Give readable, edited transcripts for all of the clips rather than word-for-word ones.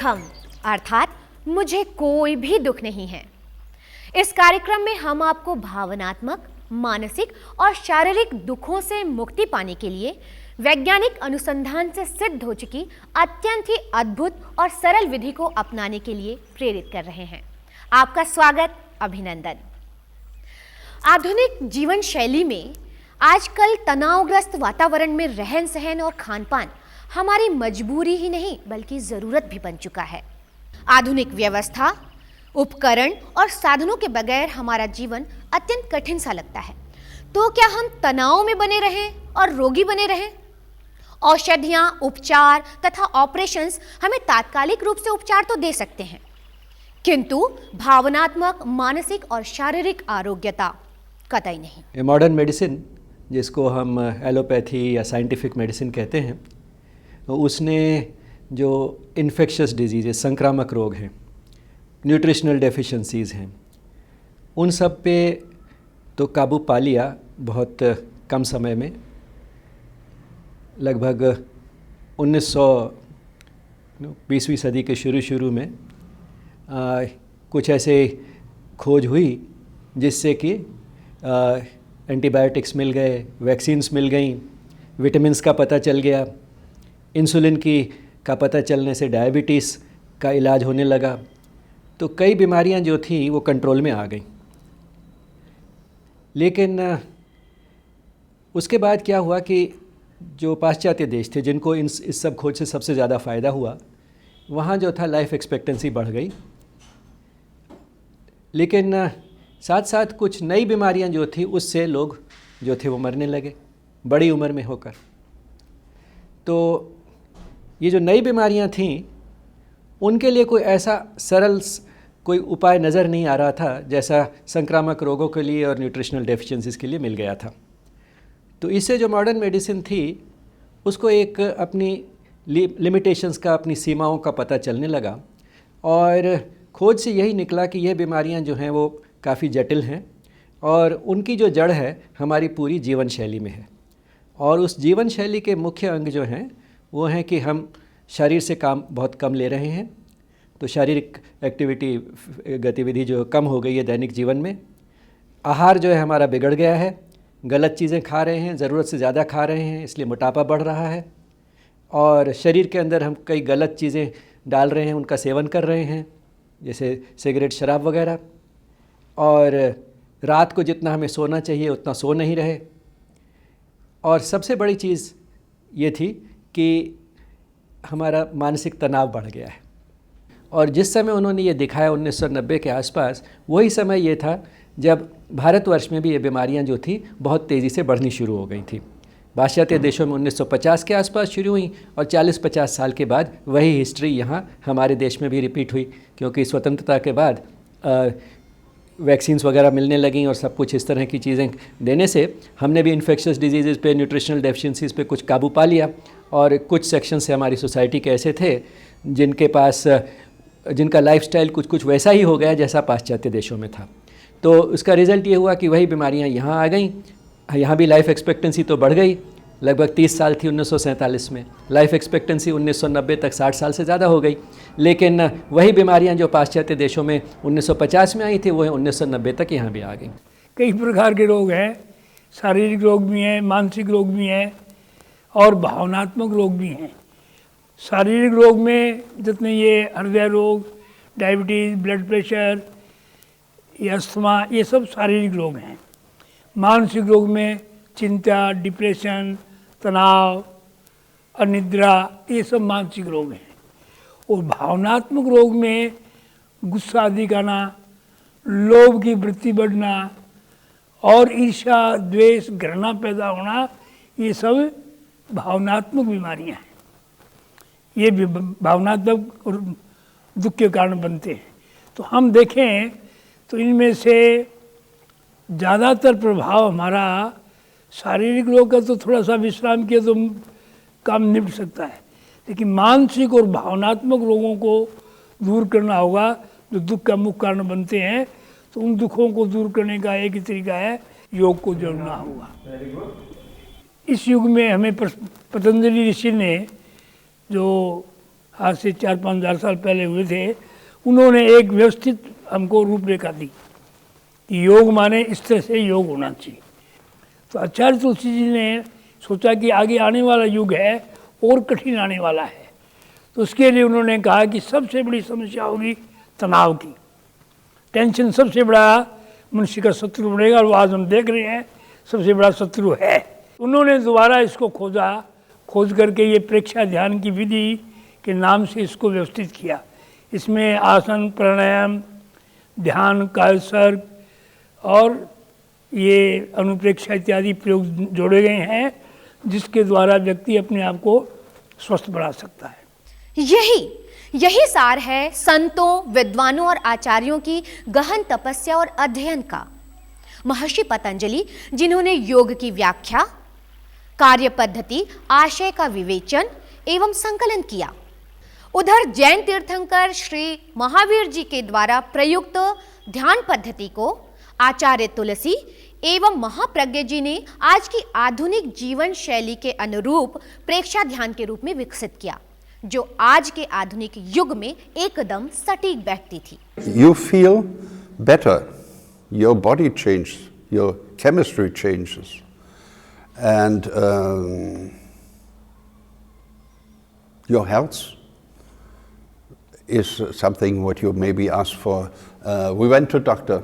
दुखम अर्थात मुझे कोई भी दुख नहीं है। इस कार्यक्रम में हम आपको भावनात्मक, मानसिक और शारीरिक दुखों से मुक्ति पाने के लिए वैज्ञानिक अनुसंधान से सिद्ध हो चुकी अत्यंत ही अद्भुत और सरल विधि को अपनाने के लिए प्रेरित कर रहे हैं। आपका स्वागत, अभिनंदन। आधुनिक जीवन शैली में आजकल तनावग्रस्त वातावरण में रहन सहन और खान पान हमारी मजबूरी ही नहीं बल्कि जरूरत भी बन चुका है। आधुनिक व्यवस्था, उपकरण और साधनों के बगैर हमारा जीवन अत्यंत कठिन सा लगता है। तो क्या हम तनाव में बने रहें और रोगी बने रहें? औषधियां, उपचार तथा ऑपरेशंस हमें तात्कालिक रूप से उपचार तो दे सकते हैं, किंतु भावनात्मक, मानसिक और शारीरिक आरोग्यता कतई नहीं। मॉडर्न मेडिसिन, जिसको हम एलोपैथी या साइंटिफिक मेडिसिन कहते हैं, उसने जो इन्फेक्शियस डिजीज़, संक्रामक रोग हैं, न्यूट्रिशनल डेफिशिएंसीज़ हैं, उन सब पे तो काबू पा लिया बहुत कम समय में। लगभग 20वीं सदी के शुरू में कुछ ऐसे खोज हुई जिससे कि एंटीबायोटिक्स मिल गए, वैक्सीन्स मिल गई, विटामिन्स का पता चल गया, इंसुलिन का पता चलने से डायबिटीज़ का इलाज होने लगा। तो कई बीमारियां जो थी वो कंट्रोल में आ गई। लेकिन उसके बाद क्या हुआ कि जो पाश्चात्य देश थे, जिनको इस सब खोज से सबसे ज़्यादा फ़ायदा हुआ, वहाँ जो था लाइफ एक्सपेक्टेंसी बढ़ गई। लेकिन साथ साथ कुछ नई बीमारियां जो थी उससे लोग जो थे वो मरने लगे बड़ी उम्र में होकर। तो ये जो नई बीमारियां थीं उनके लिए कोई ऐसा सरल कोई उपाय नज़र नहीं आ रहा था जैसा संक्रामक रोगों के लिए और न्यूट्रिशनल डेफिशिएंसीज़ के लिए मिल गया था। तो इससे जो मॉडर्न मेडिसिन थी उसको एक अपनी लिमिटेशंस का, अपनी सीमाओं का पता चलने लगा और खोज से यही निकला कि यह बीमारियां जो हैं वो काफ़ी जटिल हैं और उनकी जो जड़ है हमारी पूरी जीवन शैली में है। और उस जीवन शैली के मुख्य अंग जो हैं वो हैं कि हम शरीर से काम बहुत कम ले रहे हैं। तो शारीरिक एक्टिविटी, गतिविधि जो कम हो गई है दैनिक जीवन में। आहार जो है हमारा बिगड़ गया है, गलत चीज़ें खा रहे हैं, ज़रूरत से ज़्यादा खा रहे हैं, इसलिए मोटापा बढ़ रहा है। और शरीर के अंदर हम कई गलत चीज़ें डाल रहे हैं, उनका सेवन कर रहे हैं, जैसे सिगरेट, शराब वगैरह। और रात को जितना हमें सोना चाहिए उतना सो नहीं रहे। और सबसे बड़ी चीज़ ये थी कि हमारा मानसिक तनाव बढ़ गया है। और जिस समय उन्होंने ये दिखाया 1990 के आसपास, वही समय ये था जब भारतवर्ष में भी ये बीमारियां जो थी बहुत तेज़ी से बढ़नी शुरू हो गई थी। पाश्चात्य देशों में 1950 के आसपास शुरू हुई और 40-50 साल के बाद वही हिस्ट्री यहाँ हमारे देश में भी रिपीट हुई, क्योंकि स्वतंत्रता के बाद वैक्सीन्स वगैरह मिलने लगीं और सब कुछ इस तरह की चीज़ें देने से हमने भी इन्फेक्शियस डिजीज़ पे, न्यूट्रिशनल डेफिशिएंसीज़ पे कुछ काबू पा लिया। और कुछ सेक्शन से हमारी सोसाइटी के ऐसे थे जिनका लाइफस्टाइल कुछ वैसा ही हो गया जैसा पाश्चात्य देशों में था। तो उसका रिज़ल्ट ये हुआ कि वही बीमारियां यहाँ आ गईं। यहाँ भी लाइफ एक्सपेक्टेंसी तो बढ़ गई, लगभग 30 साल थी 1947 में। लाइफ एक्सपेक्टेंसी 1990 तक 60 साल से ज़्यादा हो गई। लेकिन वही बीमारियां जो पाश्चात्य देशों में 1950 में आई थी वो 1990 तक यहाँ भी आ गई। कई प्रकार के रोग हैं, शारीरिक रोग भी हैं, मानसिक रोग भी हैं और भावनात्मक रोग भी हैं। शारीरिक रोग में जितने ये हृदय रोग, डायबिटीज़, ब्लड प्रेशर, ये अस्थमा, ये सब शारीरिक रोग हैं। मानसिक रोग में चिंता, डिप्रेशन, तनाव, अनिद्रा, ये सब मानसिक रोग हैं। और भावनात्मक रोग में गुस्सा अधिक आना, लोभ की वृत्ति बढ़ना और ईर्ष्या, द्वेष, घृणा पैदा होना, ये सब भावनात्मक बीमारियां हैं। ये भी भावनात्मक और दुख के कारण बनते हैं। तो हम देखें तो इनमें से ज़्यादातर प्रभाव हमारा शारीरिक रोग का तो थोड़ा सा विश्राम किया तो काम निपट सकता है, लेकिन मानसिक और भावनात्मक रोगों को दूर करना होगा जो दुख का मुख्य कारण बनते हैं। तो उन दुखों को दूर करने का एक ही तरीका है, योग को जोड़ना होगा। इस युग में हमें पतंजलि ऋषि ने जो आज से 4-5 हज़ार साल पहले हुए थे, उन्होंने एक व्यवस्थित हमको रूपरेखा दी कि योग माने इस तरह से योग होना चाहिए। तो आचार्य तुलसी जी ने सोचा कि आगे आने वाला युग है और कठिन आने वाला है, तो उसके लिए उन्होंने कहा कि सबसे बड़ी समस्या होगी तनाव की। टेंशन सबसे बड़ा मनुष्य का शत्रु बनेगा, और वो आज हम देख रहे हैं सबसे बड़ा शत्रु है। उन्होंने दोबारा इसको खोज करके ये प्रेक्षा ध्यान की विधि के नाम से इसको व्यवस्थित किया। इसमें आसन, प्राणायाम, ध्यान, कायसर्ग और ये अनुप्रेक्षा इत्यादि प्रयोग जोड़े गए हैं, जिसके द्वारा व्यक्ति अपने आप को स्वस्थ बना सकता है। यही सार है संतों, विद्वानों और आचार्यों की गहन तपस्या और अध्ययन का। महर्षि पतंजलि, जिन्होंने योग की व्याख्या, कार्य पद्धति, आशय का विवेचन एवं संकलन किया। उधर जैन तीर्थंकर श्री महावीर जी के द्वारा प्रयुक्त ध्यान पद्धति को आचार्य तुलसी एवं महाप्रज्ञ जी ने आज की आधुनिक जीवन शैली के अनुरूप प्रेक्षा ध्यान के रूप में विकसित किया, जो आज के आधुनिक युग में एकदम सटीक बैठती थी। You feel better, your body changes, your chemistry changes, and your health is something what you maybe ask for. We went to doctor.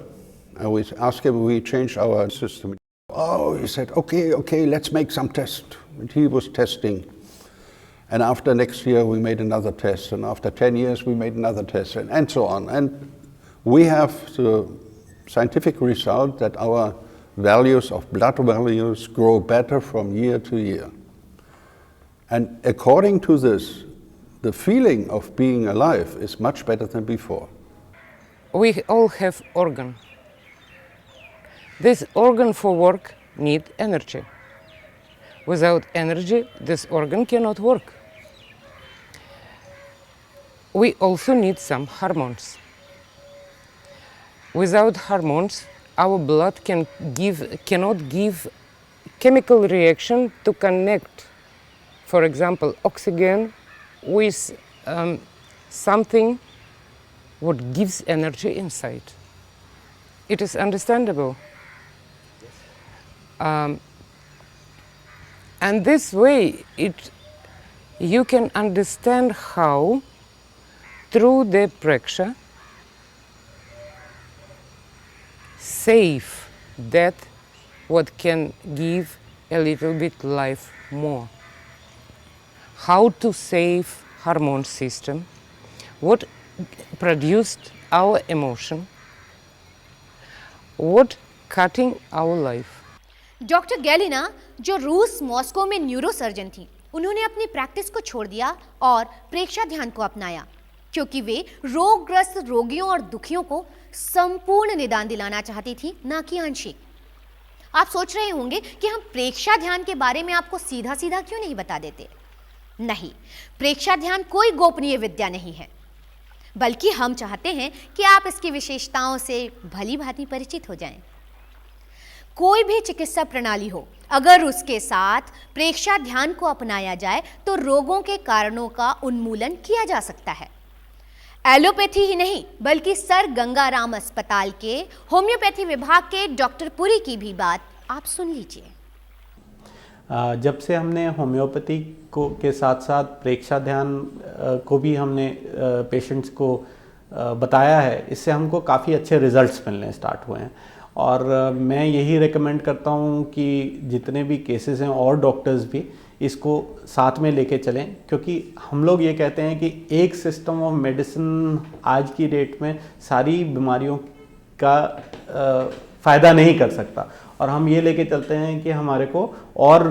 I always ask him, we changed our system. Oh, he said, okay, let's make some test. And he was testing. And after next year, we made another test. And after 10 years, we made another test, and so on. And we have the scientific result that our values of blood values grow better from year to year. And according to this, the feeling of being alive is much better than before. We all have organ. This organ for work need energy. Without energy, this organ cannot work. We also need some hormones. Without hormones, our blood cannot give chemical reaction to connect, for example, oxygen with something what gives energy inside. It is understandable. And this way, you can understand how, through the praksha, save that what can give a little bit life more. How to save hormone system, what produced our emotion, what cutting our life. Doctor Galina, जो रूस Moscow में neurosurgeon थी, उन्होंने अपनी practice को छोड़ दिया और प्रेक्षा ध्यान को अपनाया, क्योंकि वे रोगग्रस्त रोगियों और दुखियों को संपूर्ण निदान दिलाना चाहती थी, ना कि आंशिक। आप सोच रहे होंगे कि हम प्रेक्षा ध्यान के बारे में आपको सीधा सीधा क्यों नहीं बता देते। नहीं, प्रेक्षा ध्यान कोई गोपनीय विद्या नहीं है, बल्कि हम चाहते हैं कि आप इसकी विशेषताओं से भली भांति परिचित हो जाएं। कोई भी चिकित्सा प्रणाली हो, अगर उसके साथ प्रेक्षा ध्यान को अपनाया जाए तो रोगों के कारणों का उन्मूलन किया जा सकता है। एलोपैथी ही नहीं, बल्कि सर गंगाराम अस्पताल के होम्योपैथी विभाग के डॉक्टर पुरी की भी बात आप सुन लीजिए। जब से हमने होम्योपैथी के साथ साथ प्रेक्षा ध्यान को भी हमने पेशेंट्स को बताया है, इससे हमको काफ़ी अच्छे रिजल्ट्स मिलने स्टार्ट हुए हैं। और मैं यही रेकमेंड करता हूँ कि जितने भी केसेस हैं और डॉक्टर्स भी इसको साथ में लेके चलें, क्योंकि हम लोग ये कहते हैं कि एक सिस्टम ऑफ मेडिसिन आज की डेट में सारी बीमारियों का फ़ायदा नहीं कर सकता, और हम ये लेके चलते हैं कि हमारे को और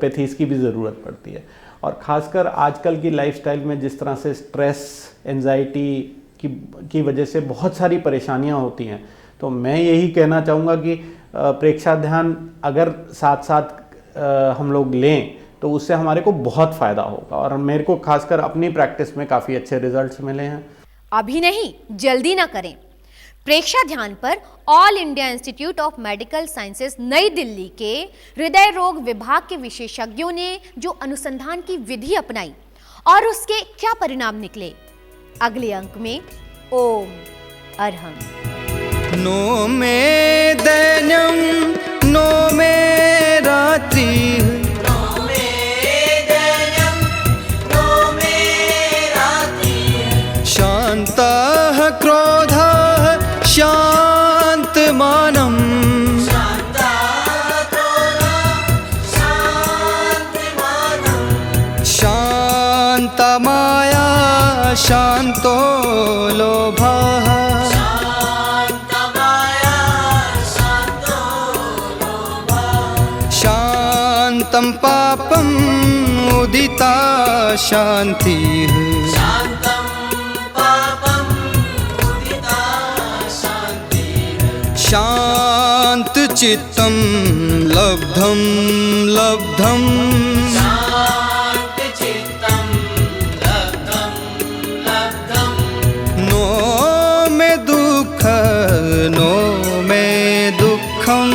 पैथीज की भी ज़रूरत पड़ती है। और ख़ासकर आजकल की लाइफस्टाइल में जिस तरह से स्ट्रेस, एंजाइटी की वजह से बहुत सारी परेशानियां होती हैं, तो मैं यही कहना चाहूँगा कि प्रेक्षा ध्यान अगर साथ साथ हम लोग लें तो उससे हमारे को बहुत फ़ायदा होगा। और मेरे को खासकर अपनी प्रैक्टिस में काफ़ी अच्छे रिजल्ट्स मिले हैं। अभी नहीं, जल्दी ना करें। प्रेक्षा ध्यान पर all India institute of medical sciences नई दिल्ली के हृदय रोग विभाग के विशेषज्ञों ने जो अनुसंधान की विधि अपनाई और उसके क्या परिणाम निकले, अगले अंक में ओम अरहं। नो मे दैन्यं नो मे रात्रिः, शान्तः क्रोधः शान्तमानम्, शान्तमाया शान्तो लोभः, शान्तं पापम् उदिता शान्तिः, शान्तचित्तं लब्धं लब्धम्, नो मे दुःख नो मे दुःखम्,